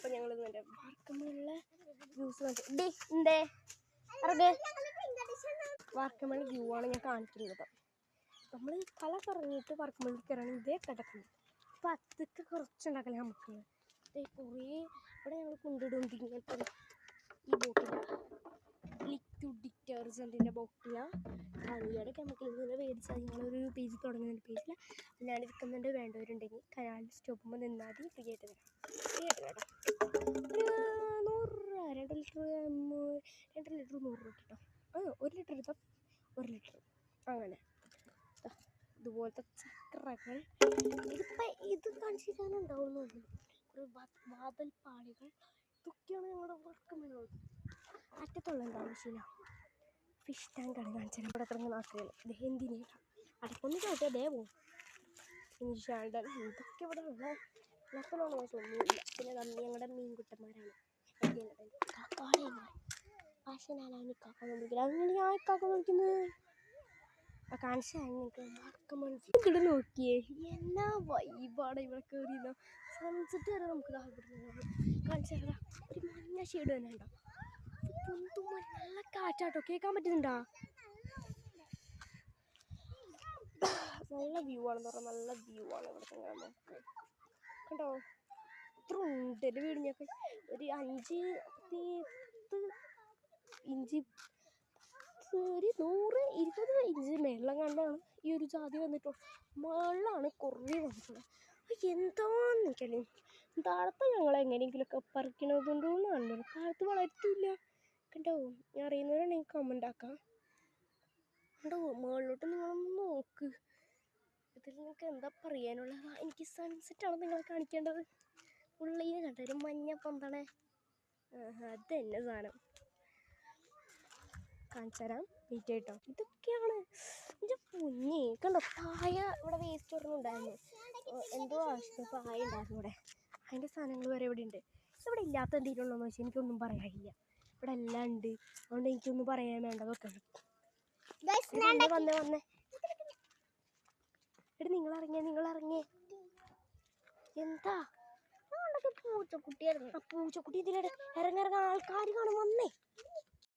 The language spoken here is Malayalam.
അപ്പം ഞങ്ങൾ വാർക്കമ്മയുള്ള വ്യൂസ് കണ്ടു എന്തേ ഇറങ്ങ് വാർക്കമ്മ വ്യൂ ആണ് ഞാൻ കാണിക്കുന്നത്. നമ്മൾ തല കറങ്ങിയിട്ട് വാർക്കമ്മലേക്ക് ഇറങ്ങി ഇതേ കിടക്കുന്നു. അപ്പം അതൊക്കെ കുറച്ചുണ്ടാക്കലേ നമുക്ക് കുറേ ഇവിടെ ഞങ്ങൾ കൊണ്ടിടുകൊണ്ടിരിക്കുന്നത് ഈ ബോട്ടിലാണ്. ലിക്വിഡ് ഡിറ്റർജൻറ്റിൻ്റെ ബോട്ടിലാണ്. കളിയുടെ കെമിക്കലിൽ നിന്ന് മേടിച്ചാൽ ഞങ്ങളൊരു പേജ് തുടങ്ങുന്നുണ്ട്. പേജിൽ അല്ലാണ്ട് വിൽക്കുന്നുണ്ട്. വേണ്ടവരുണ്ടെങ്കിൽ കനാലിൽ സ്റ്റോപ്പുമ്പോൾ നിന്നാൽ മതി. ഫ്രീ ആയിട്ട് തരാം. ഒരു 100 രൂപ 2 ലിറ്റർ 100 രൂപ കേട്ടോ. 1 ലിറ്റർ എടുത്താൽ 1 ലിറ്റർ അങ്ങനെ. ഇതുപോലത്തെ ചക്രകൾ ഇത് കാണിച്ചിട്ടാനുണ്ടാവുന്നുണ്ട്. ഒരു വാതൽപ്പാളികൾ ഇതൊക്കെയാണ് ഞങ്ങളുടെ വർക്കമ്മയുള്ളത്. അറ്റത്തുള്ളതാണ് ശീല ഫിഷ് ടാങ്കാണ് കാണിച്ചത്. ഇവിടെ കിടന്ന് നാട്ടുകൾ എന്തിനേട്ടാ അടക്കൊന്നും ചോദിച്ചാൽ അതേ പോകും. ഇൻഷാണ്ടൻ ഇതൊക്കെ ഇവിടെ ഉള്ള ഇളക്കലൊന്നും ഒന്നുമില്ല. പിന്നെ ഞങ്ങളുടെ മീൻകുട്ടന്മാരാണ് കാക്കാടെ പക്ഷെ ഞാനാണ് കാക്ക നോക്കില്ല. അങ്ങനെ ഞാൻ കാക്ക നോക്കുന്നത് കാണിച്ചാൽ ഇവിടെ നോക്കിയേ എന്നാ വൈബാണ് ഇവിടെ കയറിയിരുന്ന സൺസെറ്റ് വരെ നമുക്ക് കാണിച്ചാൽ ഒരു മഞ്ഞ ഷെയ്ഡ് തന്നെ ഉണ്ടാവും. നല്ല കാറ്റാട്ടോ കേൾക്കാൻ പറ്റുന്നുണ്ടോ? നല്ല വ്യൂ ആണെന്ന് പറഞ്ഞാൽ നല്ല വ്യൂ ആണ് ഇവിടുത്തെ. നോക്ക് കണ്ടോ ഇത്ര ഉണ്ട് എൻ്റെ വീടിനൊക്കെ ഒരു 5-10 ഇഞ്ച് ഒരു 100-20 ഇഞ്ച് മേളം കണ്ടാണ് ഈ ഒരു ജാതി വന്നിട്ടോ. മേളാണ് കുറേ വന്നിട്ടുള്ളത്. എന്താന്ന് വെച്ചാൽ താഴത്ത് ഞങ്ങൾ എങ്ങനെയെങ്കിലുമൊക്കെ പറിക്കണതുകൊണ്ടോന്നാണല്ലോ. താഴത്ത് വളർത്തില്ല കണ്ടോ. ഞാൻ അറിയുന്നവരാണെങ്കിൽ കമൻ്റ് ആക്കാം. കണ്ടോ മുകളിലോട്ട് നിങ്ങളൊന്ന് നോക്ക്. ഇതിൽ നിങ്ങൾക്ക് എന്താ പറയാനുള്ളത്? എനിക്ക് സൺസെറ്റാണ് നിങ്ങളെ കാണിക്കേണ്ടത്. ഉള്ളിൽ കണ്ടോ ഒരു മഞ്ഞ പന്തണേ അത് തന്നെ സാധനം കാണിച്ചു തരാം. വെയിറ്റ് കേട്ടോ. ഇതൊക്കെയാണ് എൻ്റെ പൊന്നേ കണ്ടോ. പായ ഇവിടെ വേസ്റ്റ് ഒരെണ്ണമുണ്ടായിരുന്നു. എന്തോ ആവശ്യത്തിന് പായ ഉണ്ടായിരുന്നു ഇവിടെ. അതിൻ്റെ സാധനങ്ങൾ വരെ ഇവിടെ ഉണ്ട്. ഇവിടെ ഇല്ലാത്ത എന്തെങ്കിലും ഉണ്ടോയെന്ന് വെച്ചാൽ എനിക്കൊന്നും പറയാനില്ല. ഇവിടെ എല്ലാം ഉണ്ട്. അതുകൊണ്ട് എനിക്കൊന്നും പറയാൻ വേണ്ടതൊക്കെ ഉണ്ട്. വന്നേ എടി നിങ്ങളിറങ്ങിയേ എന്താ പൂച്ചക്കുട്ടി ഇതിലെ ഇറങ്ങാൻ ആൾക്കാർ കാണും വന്നേ.